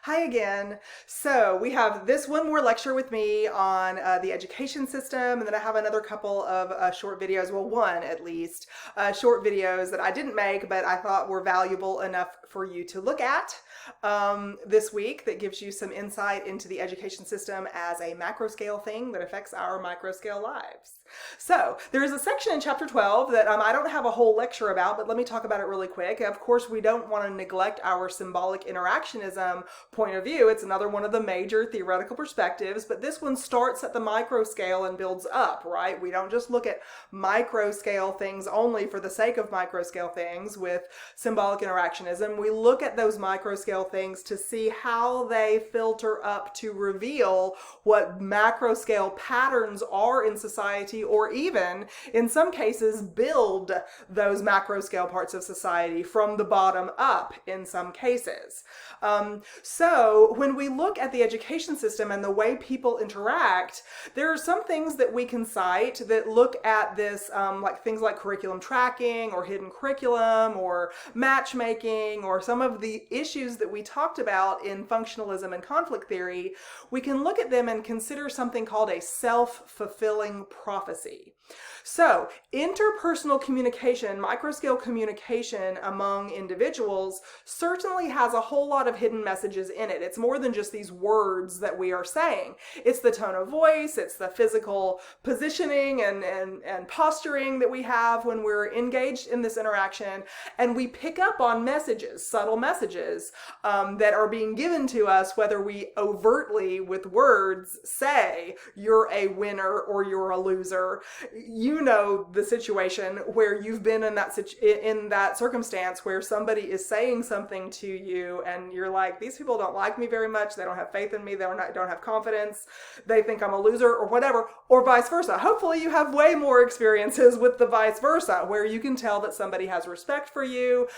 Hi again. So we have this one more lecture with me on the education system, and then I have another couple of short videos, well, one at least, short videos that I didn't make, but I thought were valuable enough for you to look at this week that gives you some insight into the education system as a macro scale thing that affects our micro scale lives. So there is a section in chapter 12 that I don't have a whole lecture about, but let me talk about it really quick. Of course, we don't want to neglect our symbolic interactionism point of view. It's another one of the major theoretical perspectives, but this one starts at the micro scale and builds up, right? We don't just look at micro scale things only for the sake of micro scale things with symbolic interactionism. We look at those micro scale things to see how they filter up to reveal what macro scale patterns are in society, or even in some cases build those macro scale parts of society from the bottom up in some cases. So when we look at the education system and the way people interact, there are some things that we can cite that look at this, like things like curriculum tracking or hidden curriculum or matchmaking or some of the issues that we talked about in functionalism and conflict theory. We can look at them and consider something called a self-fulfilling prophecy. So interpersonal communication, microscale communication among individuals certainly has a whole lot of hidden messages in it. It's more than just these words that we are saying. It's the tone of voice, it's the physical positioning and posturing that we have when we're engaged in this interaction, and we pick up on messages, subtle messages that are being given to us, whether we overtly with words say you're a winner or you're a loser. You know the situation where you've been in that circumstance where somebody is saying something to you and you're like, these people don't like me very much, they don't have faith in me, they don't have confidence, they think I'm a loser or whatever, or vice versa. Hopefully you have way more experiences with the vice versa, where you can tell that somebody has respect for you,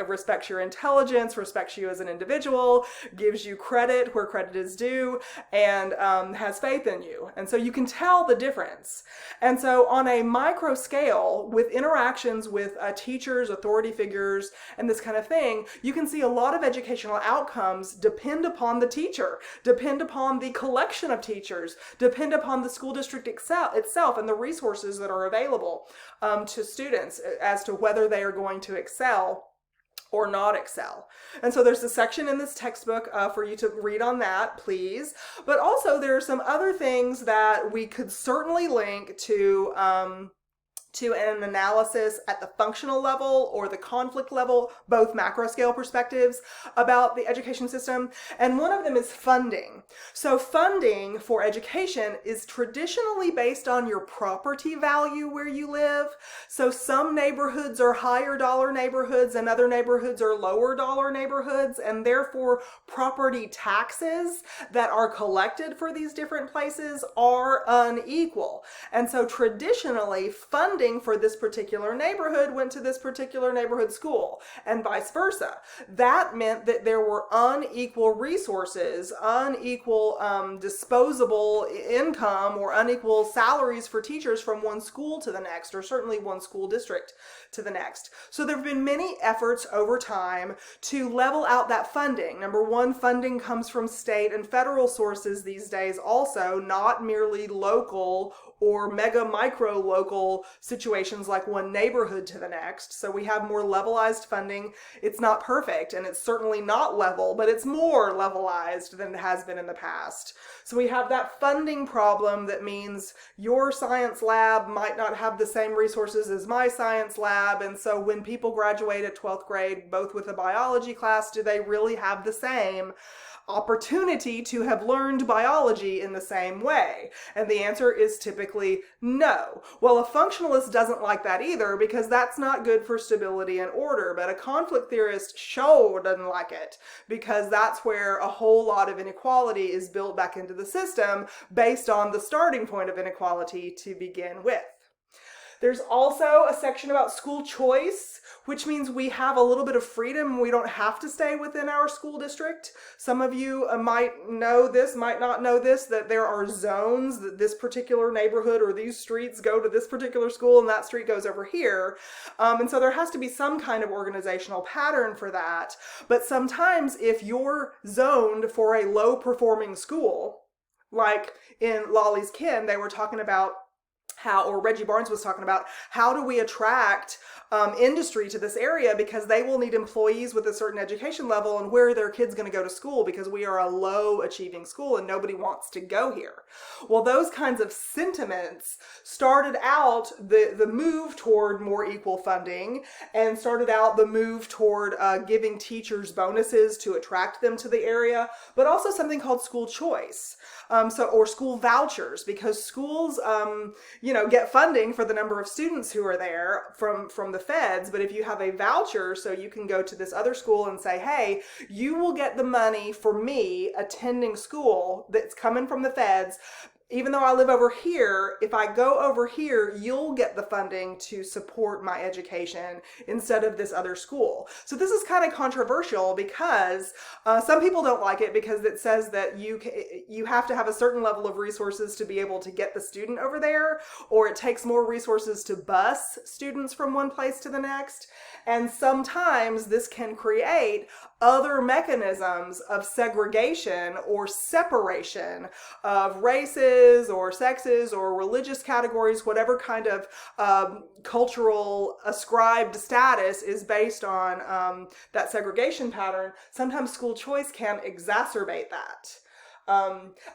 respects your intelligence, respects you as an individual, gives you credit where credit is due, and has faith in you. And so you can tell the difference. And so on a micro scale, with interactions with teachers, authority figures, and this kind of thing, you can see a lot of educational outcomes depend upon the teacher, depend upon the collection of teachers, depend upon the school district itself and the resources that are available to students as to whether they are going to excel or not excel. And so there's a section in this textbook for you to read on that, please. But also there are some other things that we could certainly link to an analysis at the functional level or the conflict level, both macro scale perspectives about the education system. And one of them is funding. So funding for education is traditionally based on your property value where you live. So some neighborhoods are higher dollar neighborhoods and other neighborhoods are lower dollar neighborhoods, and therefore property taxes that are collected for these different places are unequal. And so traditionally funding for this particular neighborhood went to this particular neighborhood school, and vice versa. That meant that there were unequal resources, unequal disposable income, or unequal salaries for teachers from one school to the next, or certainly one school district to the next. So there have been many efforts over time to level out that funding. Number one, funding comes from state and federal sources these days also, not merely local or mega micro local situations like one neighborhood to the next. So we have more levelized funding. It's not perfect, and it's certainly not level, but it's more levelized than it has been in the past. So we have that funding problem that means your science lab might not have the same resources as my science lab, and so when people graduate at 12th grade, both with a biology class, do they really have the same opportunity to have learned biology in the same way? And the answer is typically no. Well, a functionalist doesn't like that either, because that's not good for stability and order, but a conflict theorist sure doesn't like it, because that's where a whole lot of inequality is built back into the system based on the starting point of inequality to begin with. There's also a section about school choice, which means we have a little bit of freedom. We don't have to stay within our school district. Some of you might know this, might not know this, that there are zones that this particular neighborhood or these streets go to this particular school and that street goes over here. And so there has to be some kind of organizational pattern for that. But sometimes if you're zoned for a low performing school, like in Lolly's Kin, they were talking about or Reggie Barnes was talking about, how do we attract industry to this area, because they will need employees with a certain education level, and where are their kids going to go to school, because we are a low achieving school and nobody wants to go here. Well, those kinds of sentiments started out the move toward more equal funding, and started out the move toward giving teachers bonuses to attract them to the area, but also something called school choice. Or school vouchers, because schools, get funding for the number of students who are there from the feds. But if you have a voucher, so you can go to this other school and say, hey, you will get the money for me attending school that's coming from the feds. Even though I live over here, if I go over here, you'll get the funding to support my education instead of this other school. So this is kind of controversial, because some people don't like it, because it says that you have to have a certain level of resources to be able to get the student over there, or it takes more resources to bus students from one place to the next. And sometimes this can create other mechanisms of segregation or separation of races or sexes or religious categories, whatever kind of cultural ascribed status is based on that segregation pattern. Sometimes school choice can exacerbate that.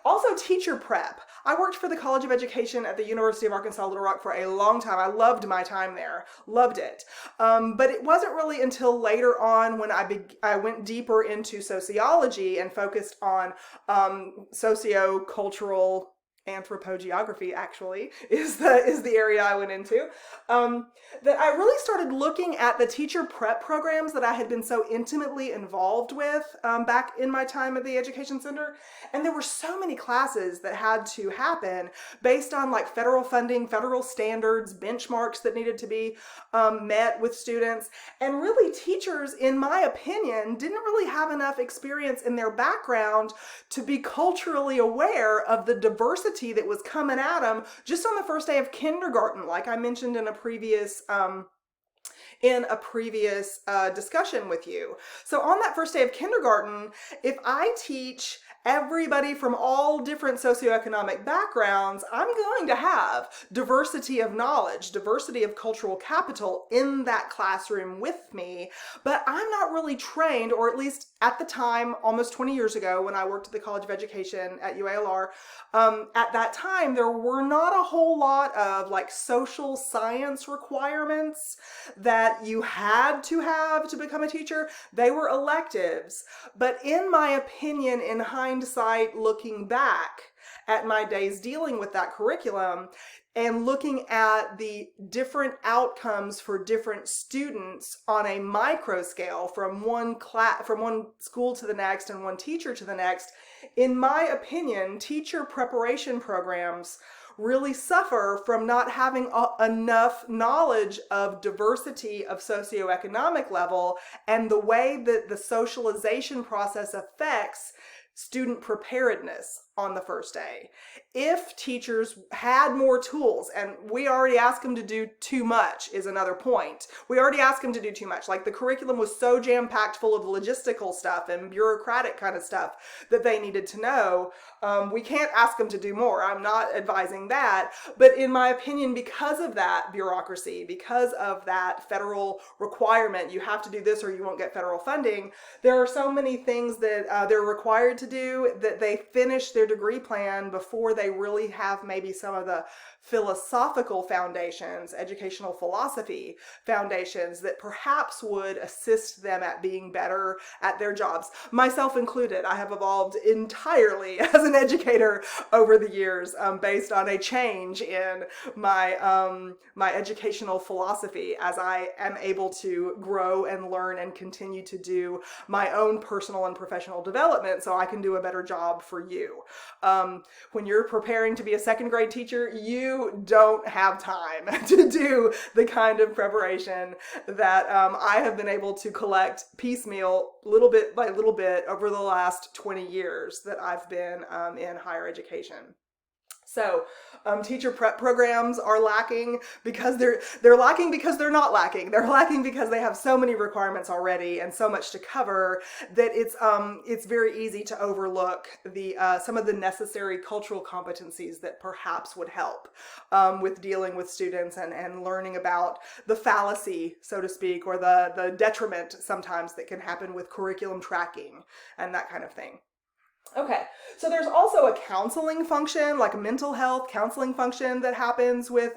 Also teacher prep. I worked for the College of Education at the University of Arkansas Little Rock for a long time. I loved my time there, loved it. But it wasn't really until later on when I went deeper into sociology and focused on socio-cultural anthropogeography, actually, is the area I went into, that I really started looking at the teacher prep programs that I had been so intimately involved with back in my time at the Education Center. And there were so many classes that had to happen based on like federal funding, federal standards, benchmarks that needed to be met with students. And really, teachers, in my opinion, didn't really have enough experience in their background to be culturally aware of the diversity that was coming at them just on the first day of kindergarten, like I mentioned in a previous discussion with you. So on that first day of kindergarten, if I teach everybody from all different socioeconomic backgrounds, I'm going to have diversity of knowledge, diversity of cultural capital in that classroom with me, but I'm not really trained, or at least at the time, almost 20 years ago when I worked at the College of Education at UALR, at that time, there were not a whole lot of like social science requirements that you had to have to become a teacher. They were electives. But in my opinion, in hindsight, looking back at my days dealing with that curriculum and looking at the different outcomes for different students on a micro scale from one school to the next and one teacher to the next, in my opinion, teacher preparation programs really suffer from not having enough knowledge of diversity of socioeconomic level and the way that the socialization process affects student preparedness on the first day. If teachers had more tools, and we already asked them to do too much is another point. We already asked them to do too much. Like the curriculum was so jam-packed full of logistical stuff and bureaucratic kind of stuff that they needed to know. We can't ask them to do more. I'm not advising that. But in my opinion, because of that bureaucracy, because of that federal requirement, you have to do this or you won't get federal funding, there are so many things that they're required to do that they finish their degree plan before they really have maybe some of the philosophical foundations, educational philosophy foundations that perhaps would assist them at being better at their jobs. Myself included, I have evolved entirely as an educator over the years based on a change in my my educational philosophy as I am able to grow and learn and continue to do my own personal and professional development so I can do a better job for you. When you're preparing to be a second grade teacher, you don't have time to do the kind of preparation that I have been able to collect piecemeal, little bit by little bit, over the last 20 years that I've been in higher education. So teacher prep programs are lacking because they're lacking because they're not lacking. They're lacking because they have so many requirements already and so much to cover that it's very easy to overlook the some of the necessary cultural competencies that perhaps would help with dealing with students and learning about the fallacy, so to speak, or the detriment sometimes that can happen with curriculum tracking and that kind of thing. Okay, so there's also a counseling function, like a mental health counseling function that happens with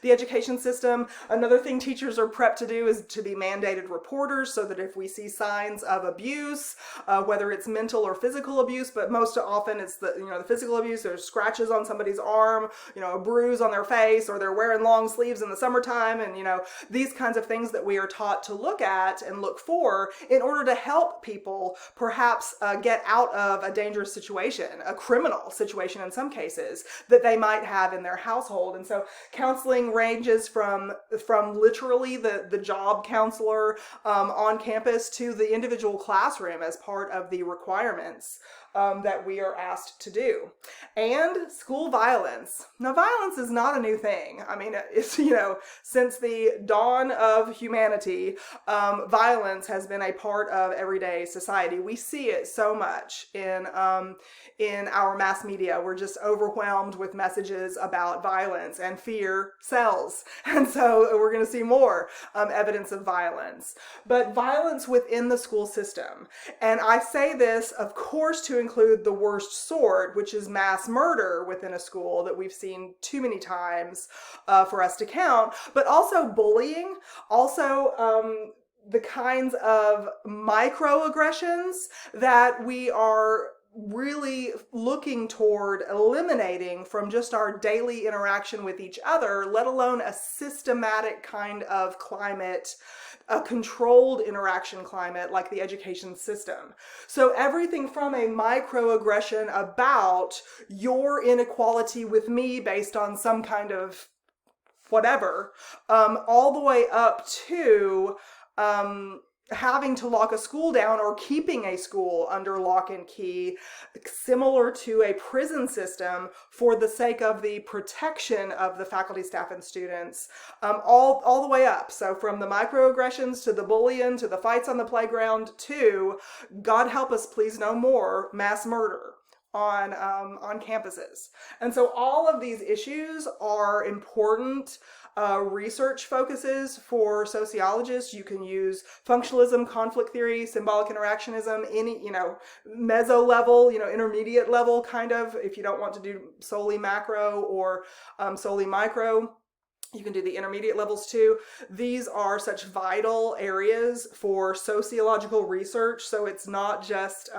the education system. Another thing teachers are prepped to do is to be mandated reporters, so that if we see signs of abuse, whether it's mental or physical abuse, but most often it's the physical abuse. There's scratches on somebody's arm, a bruise on their face, or they're wearing long sleeves in the summertime, and these kinds of things that we are taught to look at and look for in order to help people perhaps get out of a dangerous situation, a criminal situation in some cases, that they might have in their household. And so counseling ranges from literally the job counselor on campus to the individual classroom as part of the requirements that we are asked to do. And school violence. Now, violence is not a new thing. I mean, it's, since the dawn of humanity, violence has been a part of everyday society. We see it so much in our mass media. We're just overwhelmed with messages about violence, and fear sells. And so we're going to see more evidence of violence. But violence within the school system. And I say this, of course, to include the worst sort, which is mass murder within a school that we've seen too many times for us to count, but also bullying, also the kinds of microaggressions that we are really looking toward eliminating from just our daily interaction with each other, let alone a systematic kind of climate, a controlled interaction climate like the education system. So everything from a microaggression about your inequality with me based on some kind of whatever, all the way up to having to lock a school down or keeping a school under lock and key, similar to a prison system for the sake of the protection of the faculty, staff, and students, all the way up. So from the microaggressions to the bullying to the fights on the playground to, God help us please no more, mass murder on campuses. And so all of these issues are important research focuses for sociologists. You can use functionalism, conflict theory, symbolic interactionism, any, meso level, intermediate level kind of, if you don't want to do solely macro or solely micro. You can do the intermediate levels too. These are such vital areas for sociological research. So it's not just,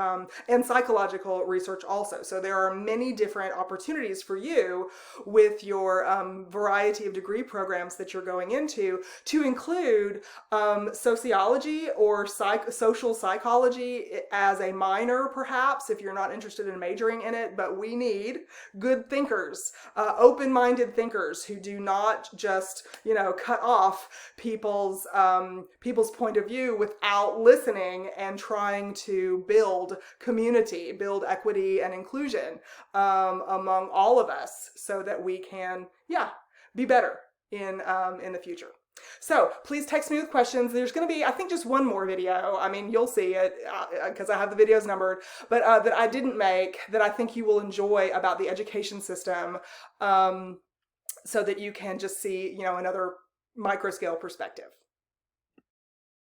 and psychological research also. So there are many different opportunities for you with your variety of degree programs that you're going into to include sociology or social psychology as a minor, perhaps, if you're not interested in majoring in it. But we need good thinkers, open-minded thinkers who do not just cut off people's point of view without listening and trying to build community, build equity and inclusion among all of us, so that we can be better in the future. So please text me with questions. There's going to be, I think, just one more video. I mean, you'll see it because I have the videos numbered, but that I didn't make that I think you will enjoy about the education system, so that you can just see, another micro scale perspective.